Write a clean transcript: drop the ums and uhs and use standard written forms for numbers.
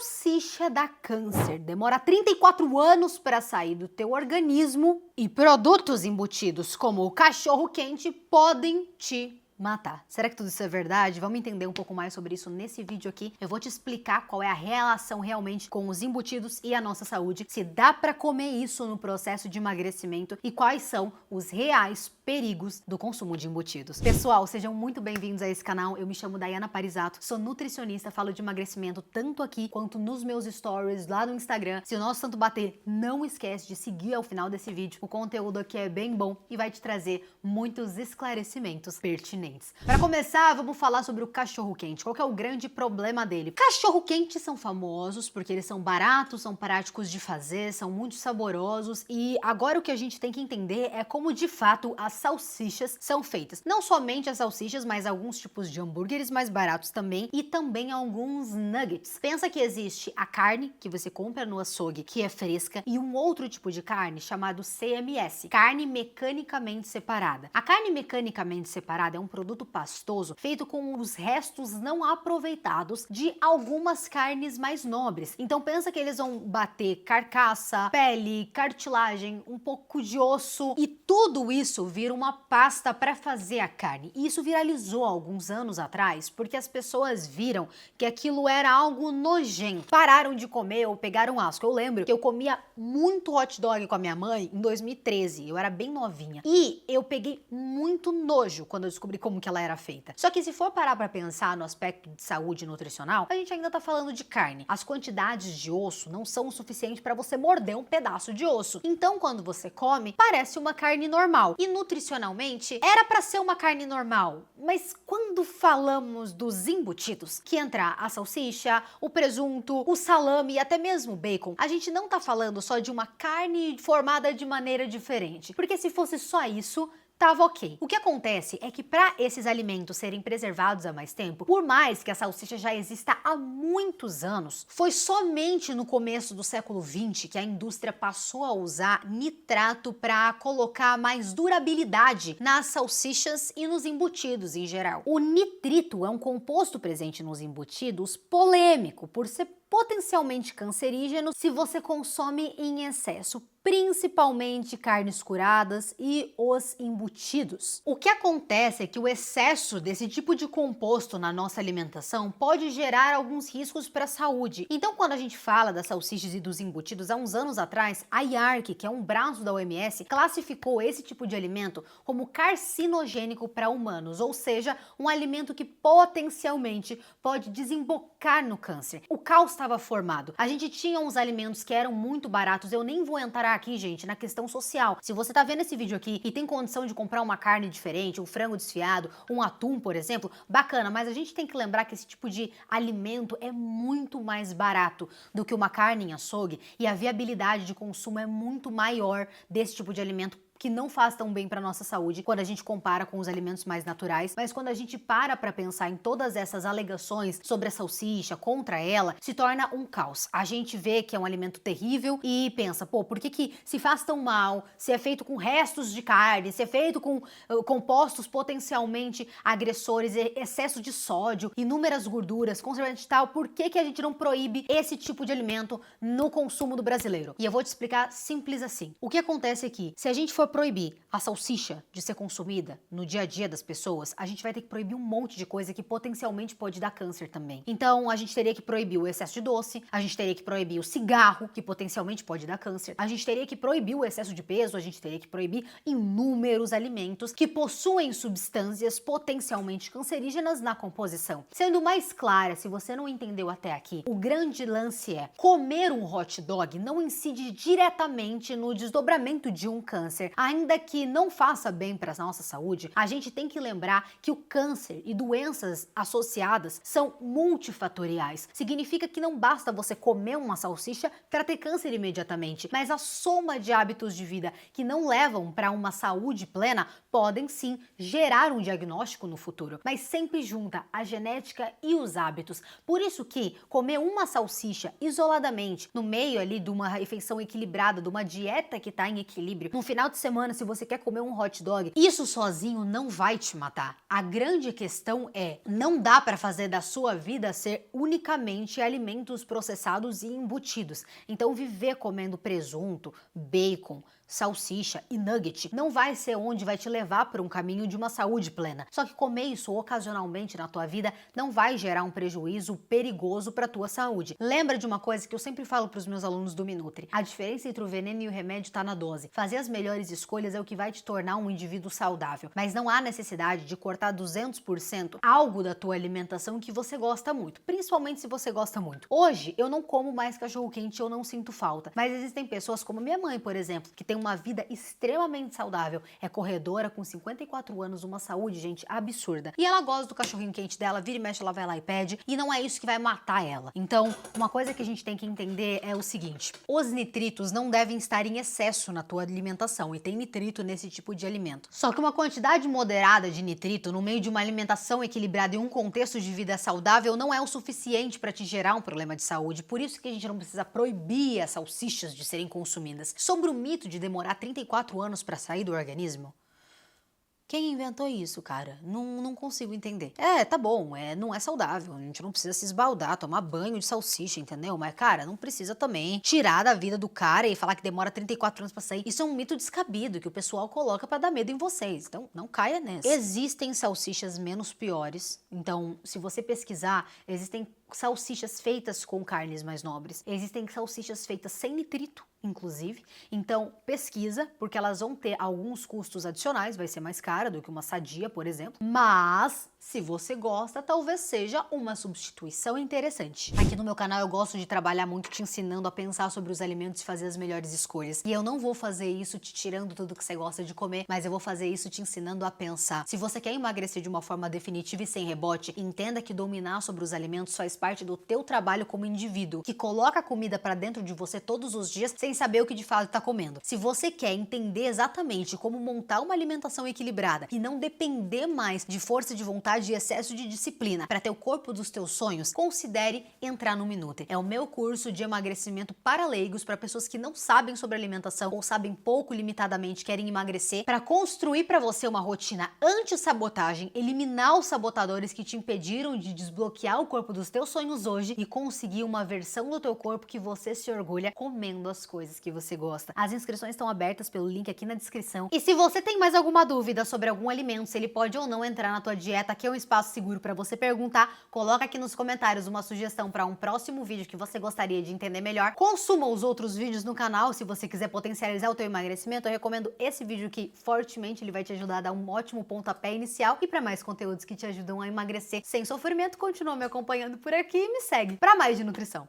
salsicha dá câncer, demora 34 anos para sair do teu organismo e produtos embutidos como o cachorro-quente podem te matar. Será que tudo isso é verdade? Vamos entender um pouco mais sobre isso nesse vídeo aqui. Eu vou te explicar qual é a relação realmente com os embutidos e a nossa saúde, se dá para comer isso no processo de emagrecimento e quais são os reais perigos do consumo de embutidos. Pessoal, sejam muito bem-vindos a esse canal. Eu me chamo Daiana Parizato, sou nutricionista, falo de emagrecimento tanto aqui quanto nos meus stories lá no Instagram. Se o nosso tanto bater, não esquece de seguir ao final desse vídeo. O conteúdo aqui é bem bom e vai te trazer muitos esclarecimentos pertinentes. Para começar, vamos falar sobre o cachorro-quente. Qual que é o grande problema dele? Cachorro-quentes são famosos porque eles são baratos, são práticos de fazer, são muito saborosos e agora o que a gente tem que entender é como de fato as salsichas são feitas. Não somente as salsichas, mas alguns tipos de hambúrgueres mais baratos também e também alguns nuggets. Pensa que existe a carne que você compra no açougue, que é fresca, e um outro tipo de carne chamado CMS, carne mecanicamente separada. A carne mecanicamente separada é um produto pastoso feito com os restos não aproveitados de algumas carnes mais nobres. Então pensa que eles vão bater carcaça, pele, cartilagem, um pouco de osso e tudo isso vira uma pasta para fazer a carne. E isso viralizou há alguns anos atrás porque as pessoas viram que aquilo era algo nojento. Pararam de comer ou pegaram asco. Eu lembro que eu comia muito hot dog com a minha mãe em 2013. Eu era bem novinha. E eu peguei muito nojo quando eu descobri como que ela era feita. Só que se for parar pra pensar no aspecto de saúde nutricional, a gente ainda tá falando de carne. As quantidades de osso não são o suficiente para você morder um pedaço de osso. Então, quando você come, parece uma carne normal. E nutricionalmente, era para ser uma carne normal. Mas quando falamos dos embutidos, que entra a salsicha, o presunto, o salame e até mesmo o bacon, a gente não tá falando só de uma carne formada de maneira diferente. Porque se fosse só isso, tava ok. O que acontece é que para esses alimentos serem preservados há mais tempo, por mais que a salsicha já exista há muitos anos, foi somente no começo do século XX que a indústria passou a usar nitrato para colocar mais durabilidade nas salsichas e nos embutidos em geral. O nitrito é um composto presente nos embutidos polêmico por ser potencialmente cancerígeno se você consome em excesso, principalmente carnes curadas e os embutidos. O que acontece é que o excesso desse tipo de composto na nossa alimentação pode gerar alguns riscos para a saúde. Então, quando a gente fala das salsichas e dos embutidos, há uns anos atrás, a IARC, que é um braço da OMS, classificou esse tipo de alimento como carcinogênico para humanos, ou seja, um alimento que potencialmente pode desembocar no câncer. O caos estava formado. A gente tinha uns alimentos que eram muito baratos, eu nem vou entrar aqui, gente, na questão social. Se você tá vendo esse vídeo aqui e tem condição de comprar uma carne diferente, um frango desfiado, um atum, por exemplo, bacana, mas a gente tem que lembrar que esse tipo de alimento é muito mais barato do que uma carne em açougue e a viabilidade de consumo é muito maior desse tipo de alimento que não faz tão bem para nossa saúde quando a gente compara com os alimentos mais naturais, mas quando a gente para pensar em todas essas alegações sobre a salsicha, contra ela, se torna um caos. A gente vê que é um alimento terrível e pensa, pô, por que se faz tão mal, se é feito com restos de carne, se é feito com compostos potencialmente agressores, excesso de sódio, inúmeras gorduras, conservantes e tal, por que a gente não proíbe esse tipo de alimento no consumo do brasileiro? E eu vou te explicar simples assim. O que acontece aqui, se a gente for proibir a salsicha de ser consumida no dia a dia das pessoas, a gente vai ter que proibir um monte de coisa que potencialmente pode dar câncer também. Então, a gente teria que proibir o excesso de doce, a gente teria que proibir o cigarro, que potencialmente pode dar câncer, a gente teria que proibir o excesso de peso, a gente teria que proibir inúmeros alimentos que possuem substâncias potencialmente cancerígenas na composição. Sendo mais clara, se você não entendeu até aqui, o grande lance é comer um hot dog não incide diretamente no desdobramento de um câncer. Ainda que não faça bem para a nossa saúde, a gente tem que lembrar que o câncer e doenças associadas são multifatoriais. Significa que não basta você comer uma salsicha para ter câncer imediatamente, mas a soma de hábitos de vida que não levam para uma saúde plena podem sim gerar um diagnóstico no futuro, mas sempre junta a genética e os hábitos. Por isso que comer uma salsicha isoladamente, no meio ali de uma refeição equilibrada, de uma dieta que está em equilíbrio, no final de semana semana se você quer comer um hot dog. Isso sozinho não vai te matar. A grande questão é, não dá para fazer da sua vida ser unicamente alimentos processados e embutidos. Então viver comendo presunto, bacon, salsicha e nugget não vai ser onde vai te levar para um caminho de uma saúde plena. Só que comer isso ocasionalmente na tua vida não vai gerar um prejuízo perigoso para tua saúde. Lembra de uma coisa que eu sempre falo para os meus alunos do Minutri: a diferença entre o veneno e o remédio está na dose. Fazer as melhores escolhas é o que vai te tornar um indivíduo saudável, mas não há necessidade de cortar 200% algo da tua alimentação que você gosta muito, principalmente se você gosta muito. Hoje eu não como mais cachorro quente, eu não sinto falta, mas existem pessoas como minha mãe, por exemplo, que tem uma vida extremamente saudável, é corredora com 54 anos, uma saúde, gente, absurda. E ela gosta do cachorrinho quente dela, vira e mexe, ela vai lá e pede, e não é isso que vai matar ela. Então, uma coisa que a gente tem que entender é o seguinte: os nitritos não devem estar em excesso na tua alimentação, e tem nitrito nesse tipo de alimento. Só que uma quantidade moderada de nitrito no meio de uma alimentação equilibrada e um contexto de vida saudável não é o suficiente para te gerar um problema de saúde. Por isso que a gente não precisa proibir as salsichas de serem consumidas. Sobre o mito de demorar 34 anos para sair do organismo, quem inventou isso, cara? Não consigo entender. Tá bom, não é saudável, a gente não precisa se esbaldar, tomar banho de salsicha, entendeu? Mas, cara, não precisa também tirar da vida do cara e falar que demora 34 anos pra sair. Isso é um mito descabido que o pessoal coloca pra dar medo em vocês, então não caia nessa. Existem salsichas menos piores, então se você pesquisar, existem salsichas feitas com carnes mais nobres, existem salsichas feitas sem nitrito, inclusive. Então pesquisa, porque elas vão ter alguns custos adicionais, vai ser mais cara do que uma sadia, por exemplo, mas se você gosta, talvez seja uma substituição interessante. Aqui no meu canal eu gosto de trabalhar muito te ensinando a pensar sobre os alimentos e fazer as melhores escolhas. E eu não vou fazer isso te tirando tudo que você gosta de comer, mas eu vou fazer isso te ensinando a pensar. Se você quer emagrecer de uma forma definitiva e sem rebote, entenda que dominar sobre os alimentos faz parte do teu trabalho como indivíduo, que coloca comida pra dentro de você todos os dias sem saber o que de fato tá comendo. Se você quer entender exatamente como montar uma alimentação equilibrada e não depender mais de força de vontade e excesso de disciplina para ter o corpo dos teus sonhos, considere entrar no Minutri. É o meu curso de emagrecimento para leigos, para pessoas que não sabem sobre alimentação ou sabem pouco limitadamente, querem emagrecer, para construir para você uma rotina anti-sabotagem, eliminar os sabotadores que te impediram de desbloquear o corpo dos teus sonhos hoje e conseguir uma versão do teu corpo que você se orgulha comendo as coisas que você gosta. As inscrições estão abertas pelo link aqui na descrição. E se você tem mais alguma dúvida sobre algum alimento, se ele pode ou não entrar na tua dieta, aqui é um espaço seguro para você perguntar. Coloca aqui nos comentários uma sugestão para um próximo vídeo que você gostaria de entender melhor. Consuma os outros vídeos no canal. Se você quiser potencializar o teu emagrecimento, eu recomendo esse vídeo que fortemente ele vai te ajudar a dar um ótimo pontapé inicial. E para mais conteúdos que te ajudam a emagrecer sem sofrimento, continua me acompanhando por aqui e me segue para mais de nutrição.